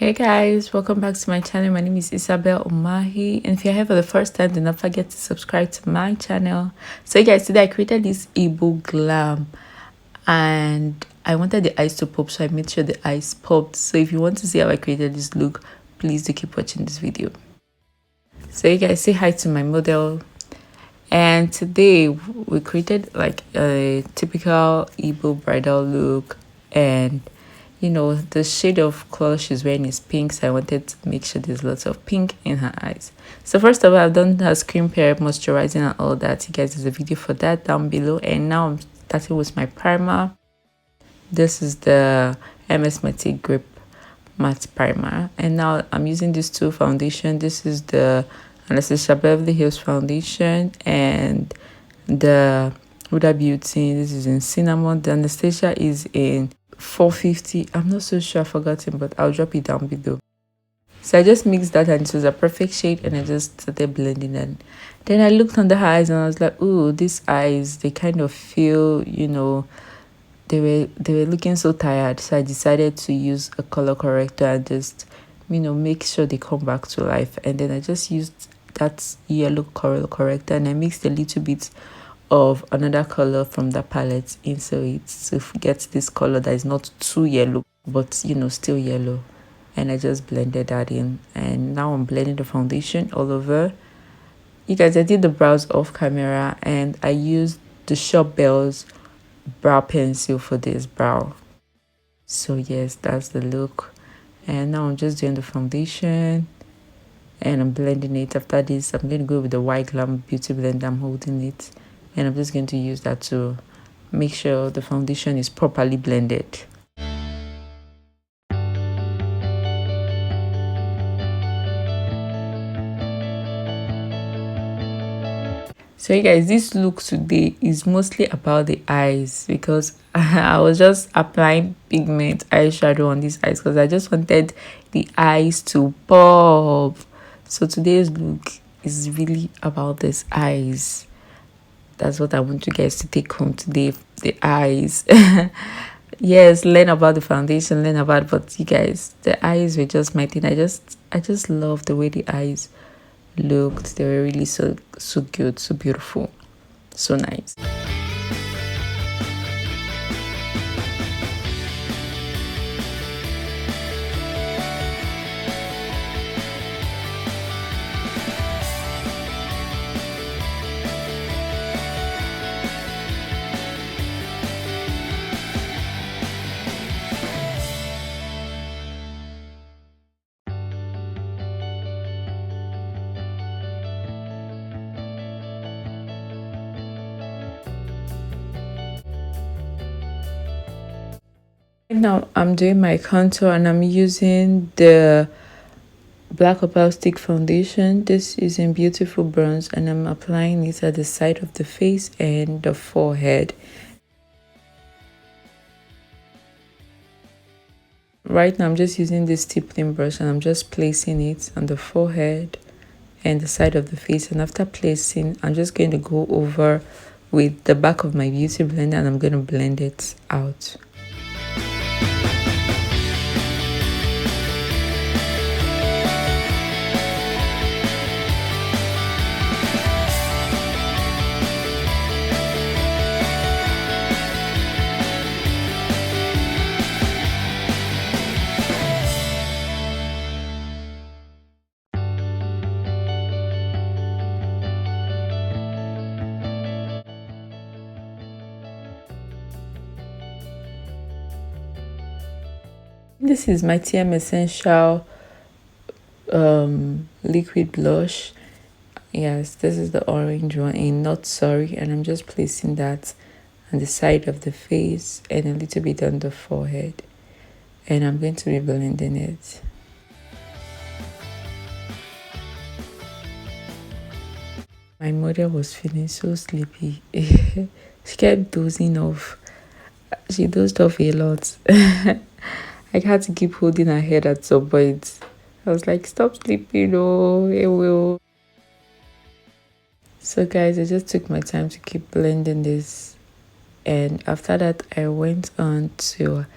Hey guys, welcome back to my channel. My name is Isabel Umahi, and if you're here for the first time, do not forget to subscribe to my channel. So guys, today I created this Igbo glam, and I wanted the eyes to pop, so I made sure the eyes popped. So if you want to see how I created this look, please do keep watching this video. So you guys, say hi to my model. And today we created like a typical Igbo bridal look, and you know, the shade of color she's wearing is pink, so I wanted to make sure there's lots of pink in her eyes. So first of all, I've done her skin care, moisturizing and all that. You guys, there's a video for that down below. And now I'm starting with my primer. This is the MS Matte Grip Matte Primer. And now I'm using these two foundation. This is the Anastasia Beverly Hills foundation and the Hudabeauty. This is in cinnamon. The Anastasia is in 450. I'm not so sure, I've forgotten, but I'll drop it down below. So I just mixed that and it was a perfect shade, and I just started blending it. Then I looked under her eyes and I was like, oh, these eyes, they kind of feel, you know, they were looking so tired. So I decided to use a color corrector and just, you know, make sure they come back to life. And then I just used that yellow color corrector and I mixed a little bit of another color from the palette into it to get this color that is not too yellow, but you know, still yellow. And I just blended that in, and now I'm blending the foundation all over. You guys, I did the brows off camera, and I used the Shopbells brow pencil for this brow. So yes, that's the look. And now I'm just doing the foundation and I'm blending it. After this, I'm going to go with the white glam beauty blender. I'm holding it, and I'm just going to use that to make sure the foundation is properly blended. So you guys, this look today is mostly about the eyes, because I was just applying pigment eyeshadow on these eyes because I just wanted the eyes to pop. So today's look is really about these eyes. That's what I want you guys to take home today, the eyes. Yes, learn about the foundation, learn about, but you guys, the eyes were just my thing. I just love the way the eyes looked. They were really so good, so beautiful, so nice. Now I'm doing my contour, and I'm using the black opal stick foundation. This is in beautiful bronze, and I'm applying it at the side of the face and the forehead. Right now I'm just using this stippling brush, and I'm just placing it on the forehead and the side of the face. And after placing, I'm just going to go over with the back of my beauty blender, and I'm going to blend it out. This is my TM Essential liquid blush. Yes, this is the orange one in Not Sorry, and I'm just placing that on the side of the face and a little bit on the forehead, and I'm going to be blending it. My mother was feeling so sleepy. She kept dozing off. She dozed off a lot. I had to keep holding her head at some point. I was like, stop sleeping, oh, it will. So guys, I just took my time to keep blending this, and after that I went on to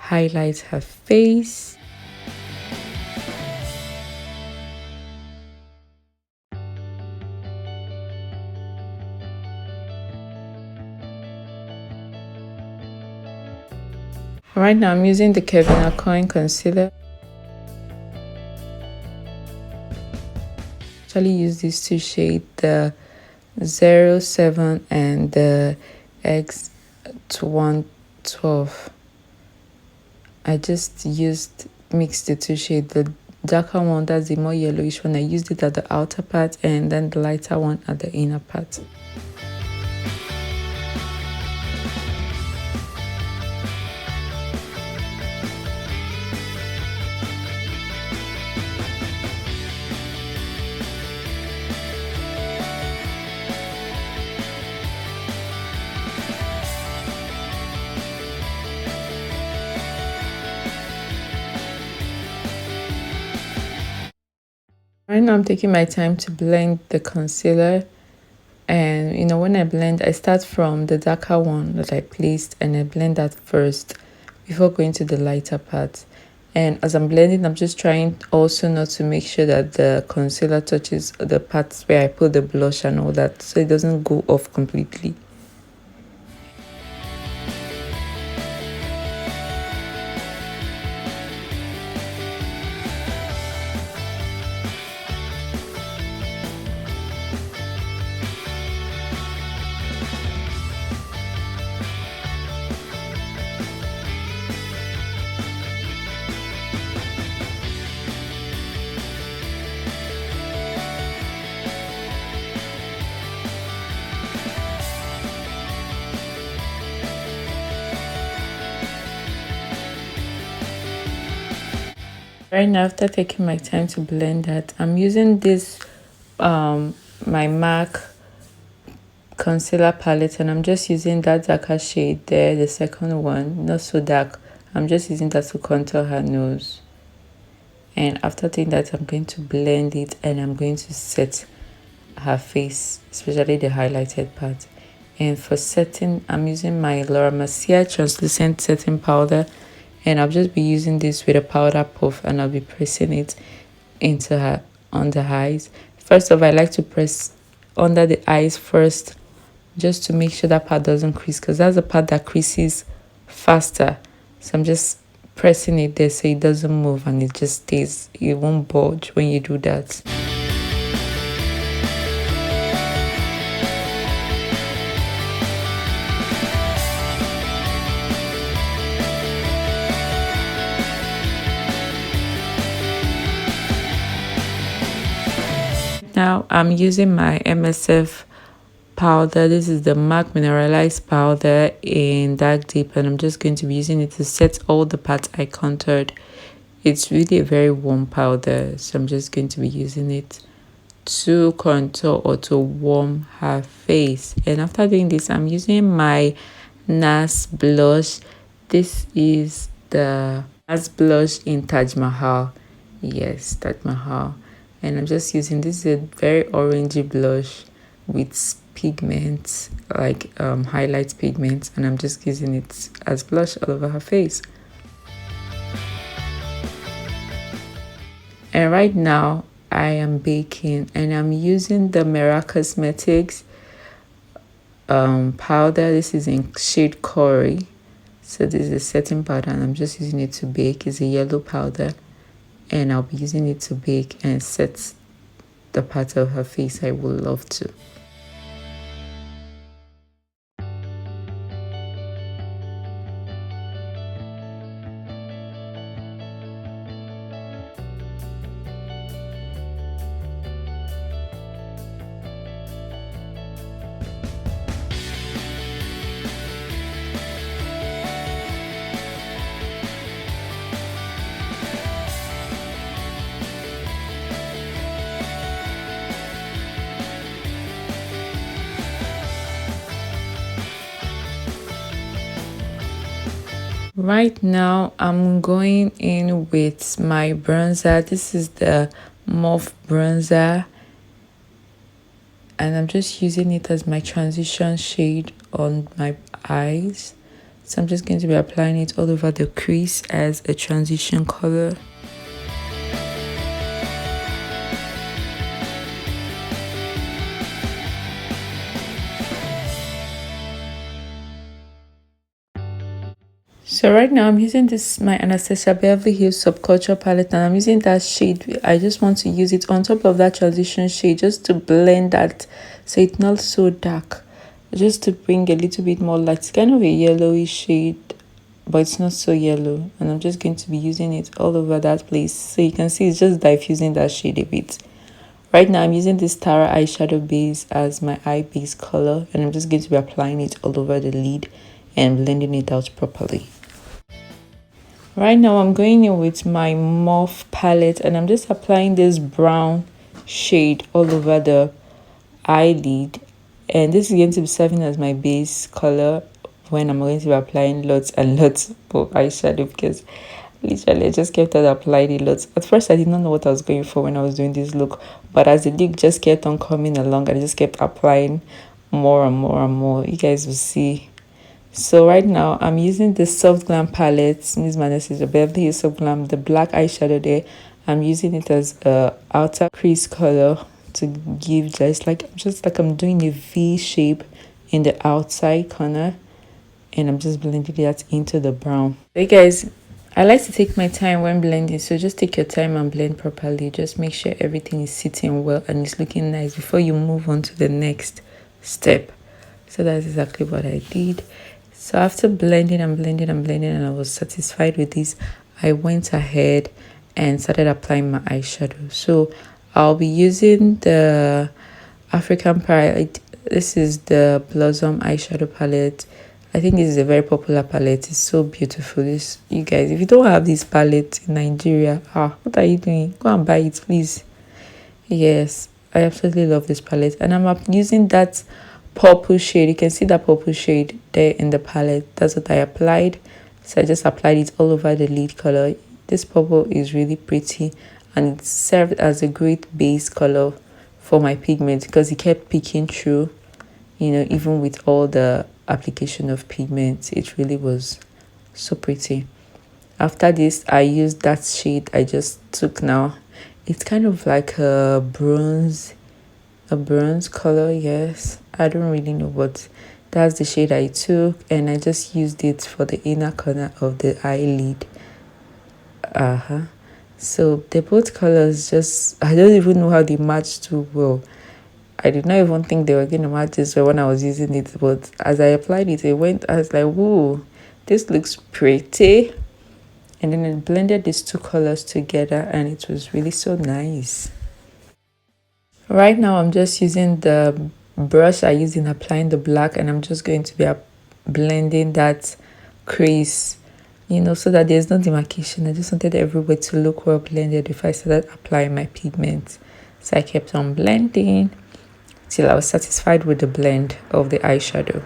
highlight her face. Right now I'm using the aucoin concealer. Actually use these two shades, the 07 and the X112. I just mixed the two shades. The darker one, that's the more yellowish one, I used it at the outer part, and then the lighter one at the inner part. Right now I'm taking my time to blend the concealer, and when I blend, I start from the darker one that I placed and I blend that first before going to the lighter part. And as I'm blending, I'm just trying also not to make sure that the concealer touches the parts where I put the blush and all that, so it doesn't go off completely. Right now, after taking my time to blend that, I'm using this my MAC concealer palette, and I'm just using that darker shade there, the second one, not so dark. I'm just using that to contour her nose. And after doing that, I'm going to blend it and I'm going to set her face, especially the highlighted part. And for setting, I'm using my Mercier translucent setting powder, and I'll just be using this with a powder puff, and I'll be pressing it into her under her eyes. First off, I like to press under the eyes first, just to make sure that part doesn't crease, because that's the part that creases faster. So I'm just pressing it there so it doesn't move and it just stays, it won't budge when you do that. Now I'm using my MSF powder. This is the MAC mineralized powder in dark deep, and I'm just going to be using it to set all the parts I contoured. It's really a very warm powder, so I'm just going to be using it to contour or to warm her face. And after doing this, I'm using my Nars blush. This is the Nars blush in Taj Mahal. Yes, Taj Mahal. And I'm just using, this is a very orangey blush with pigment, like highlight pigment, and I'm just using it as blush all over her face. And right now I am baking, and I'm using the Merak Cosmetics powder. This is in shade Curry. So this is a setting powder, and I'm just using it to bake. It's a yellow powder, and I'll be using it to bake and set the part of her face I would love to. Right now, I'm going in with my bronzer. This is the Mauve bronzer, and I'm just using it as my transition shade on my eyes. So I'm just going to be applying it all over the crease as a transition color. So right now I'm using this my Anastasia Beverly Hills subculture palette, and I'm using that shade. I just want to use it on top of that transition shade just to blend that so it's not so dark, just to bring a little bit more light. It's kind of a yellowy shade, but it's not so yellow, and I'm just going to be using it all over that place. So you can see it's just diffusing that shade a bit. Right now I'm using this Tara eyeshadow base as my eye base color, and I'm just going to be applying it all over the lid and blending it out properly. Right now I'm going in with my mauve palette, and I'm just applying this brown shade all over the eyelid, and this is going to be serving as my base color when I'm going to be applying lots and lots of eyeshadow, because literally I just kept on applying it lots. At first I did not know what I was going for when I was doing this look, but as the look just kept on coming along, I just kept applying more and more and more. You guys will see. So right now I'm using the soft glam palette, Miss Anastasia Beverly Hills soft glam, the black eyeshadow there. I'm using it as a outer crease color to give just like I'm doing a V shape in the outside corner, and I'm just blending that into the brown. Hey guys, I like to take my time when blending, so just take your time and blend properly. Just make sure everything is sitting well and it's looking nice before you move on to the next step. So that's exactly what I did. So after blending and blending and blending, and I was satisfied with this, I went ahead and started applying my eyeshadow. So I'll be using the African palette. This is the Blossom eyeshadow palette. I think this is a very popular palette. It's so beautiful. This, you guys, if you don't have this palette in Nigeria, what are you doing? Go and buy it, please. Yes, I absolutely love this palette, and I'm using that purple shade. You can see that purple shade there in the palette. That's what I applied. So I just applied it all over the lid color. This purple is really pretty, and it served as a great base color for my pigment because it kept peeking through, you know, even with all the application of pigment. It really was so pretty. After this, I used that shade I just took now. It's kind of like a bronze color. Yes, I don't really know, but that's the shade I took, and I just used it for the inner corner of the eyelid. So the both colors, just I don't even know how they match too well. I did not even think they were going to match this well when I was using it, but as I applied it, I was like, whoa, this looks pretty. And then I blended these two colors together, and it was really so nice. Right now I'm just using the brush I used in applying the black, and I'm just going to be blending that crease, you know, so that there's no demarcation. I just wanted everywhere to look well blended if I started applying my pigment. So I kept on blending till I was satisfied with the blend of the eyeshadow.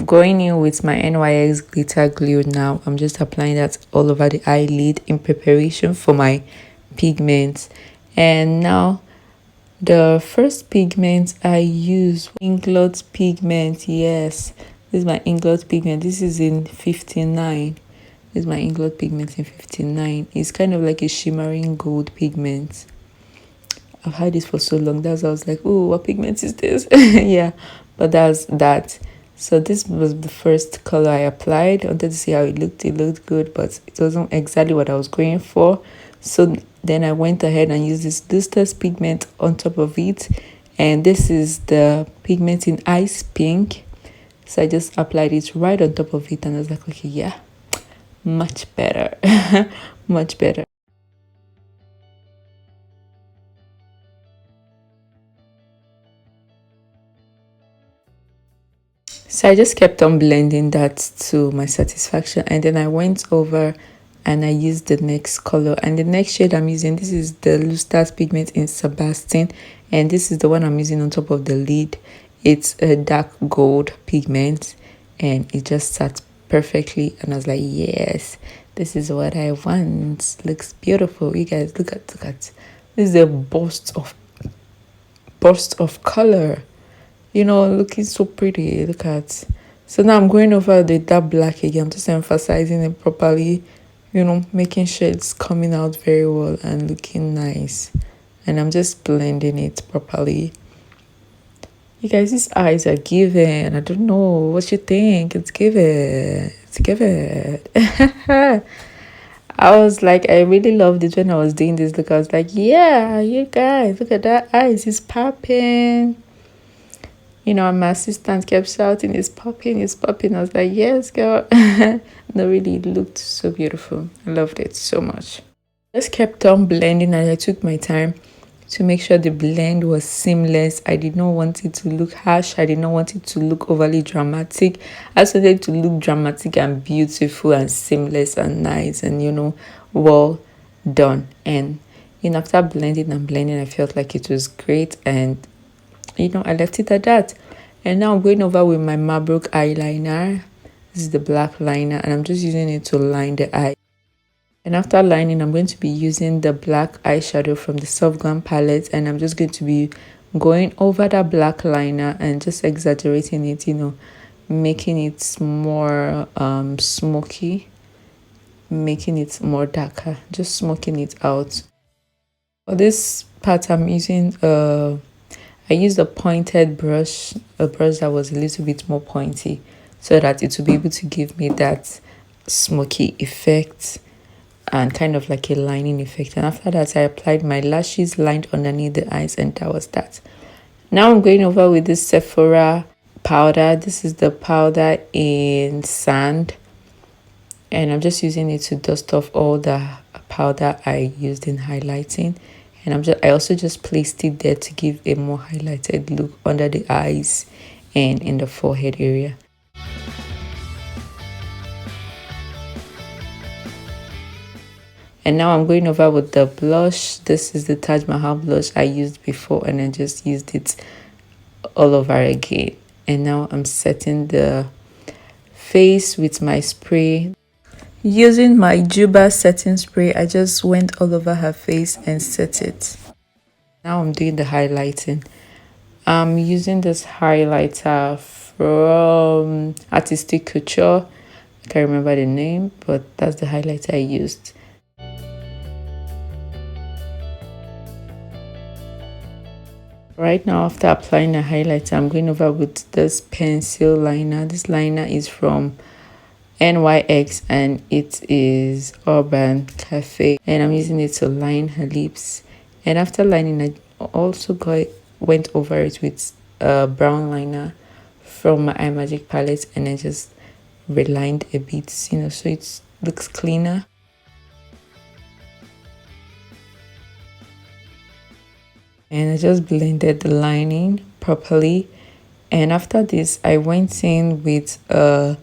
Going in with my NYX glitter glue now, I'm just applying that all over the eyelid in preparation for my pigment. And now the first pigment I use, Inglot pigment. Yes, this is my Inglot pigment. This is in 59. This is my Inglot pigment in 59. It's kind of like a shimmering gold pigment. I've had this for so long. That's why I was like, oh, what pigment is this? Yeah, but that's that. So this was the first color I applied. I wanted to see how it looked. It looked good, but it wasn't exactly what I was going for. So then I went ahead and used this Luztaz pigment on top of it. And this is the pigment in Ice Pink. So I just applied it right on top of it, and I was like, okay, yeah, much better. Much better. So I just kept on blending that to my satisfaction, and then I went over and I used the next color. And the next shade I'm using, this is the Luztaz pigment in Sebastian, and this is the one I'm using on top of the lid. It's a dark gold pigment, and it just sat perfectly, and I was like, yes, this is what I want. Looks beautiful. You guys, look at this is a burst of color, you know, looking so pretty. Look at. So now I'm going over the dark black again. I'm just emphasizing it properly, you know, making sure it's coming out very well and looking nice. And I'm just blending it properly. You guys, these eyes are given. I don't know what you think. It's given. It's given. I was like, I really loved it when I was doing this look. I was like, yeah, you guys, look at that eyes. It's popping. You know, my assistant kept shouting, it's popping, it's popping. I was like, yes, girl. No, really, it looked so beautiful. I loved it so much. Just kept on blending and I took my time to make sure the blend was seamless. I did not want it to look harsh. I did not want it to look overly dramatic. I just wanted it to look dramatic and beautiful and seamless and nice and, you know, well done. And, you know, after blending and blending, I felt like it was great. And, you know, I left it at that. And now I'm going over with my Mabrook eyeliner. This is the black liner and I'm just using it to line the eye. And after lining, I'm going to be using the black eyeshadow from the Soft Glam palette. And I'm just going to be going over that black liner and just exaggerating it, you know, making it more smoky, making it more darker, just smoking it out. For this part, I'm using I used a pointed brush, a brush that was a little bit more pointy, so that it will be able to give me that smoky effect and kind of like a lining effect. And after that, I applied my lashes, lined underneath the eyes, and that was that. Now I'm going over with this Sephora powder. This is the powder in sand, and I'm just using it to dust off all the powder I used in highlighting. And I also just placed it there to give a more highlighted look under the eyes and in the forehead area. And now I'm going over with the blush. This is the Taj Mahal blush I used before and I just used it all over again. And now I'm setting the face with my spray. Using my Juba setting spray, I just went all over her face and set it. Now I'm doing the highlighting. I'm using this highlighter from Artistic Couture. I can't remember the name, but that's the highlighter I used. Right now, after applying a highlighter, I'm going over with this pencil liner. This liner is from NYX and it is Urban Cafe, and I'm using it to line her lips. And after lining, I also went over it with a brown liner from my iMagic palette, and I just relined a bit, you know, so it looks cleaner. And I just blended the lining properly. And after this, I went in with a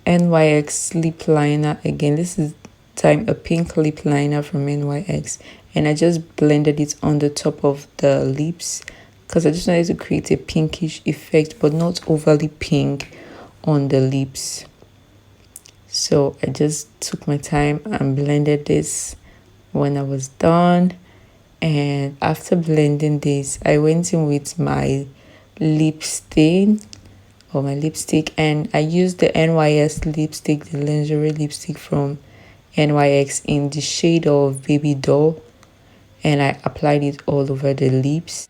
NYX lip liner again. This is a pink lip liner from NYX, and I just blended it on the top of the lips because I just wanted to create a pinkish effect, but not overly pink on the lips. So I just took my time and blended this. When I was done, and after blending this, I went in with my lipstain or my lipstick, and I used the NYX lipstick, the lingerie lipstick from NYX in the shade of Baby Doll, and I applied it all over the lips.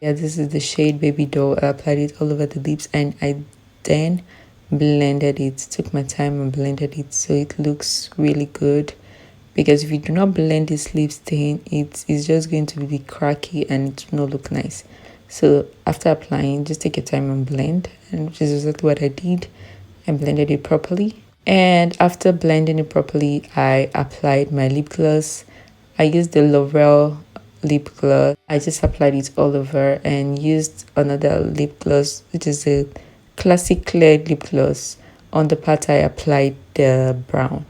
Yeah, this is the shade Baby Doll. I applied it all over the lips, and I then blended it, took my time and blended it so it looks really good. Because if you do not blend this lip stain, it is just going to be cracky and it will not look nice. So after applying, just take your time and blend, and which is exactly what I did. I blended it properly. And after blending it properly, I applied my lip gloss. I used the L'Oreal lip gloss. I just applied it all over and used another lip gloss, which is a classic clear lip gloss. On the part I applied the brown.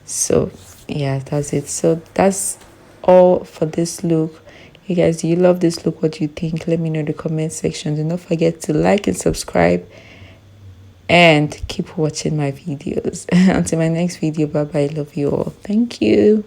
So yeah, that's it. So that's all for this look. You guys, do you love this look? What do you think? Let me know in the comment section. Do not forget to like and subscribe and keep watching my videos. Until my next video, bye bye. Love you all. Thank you.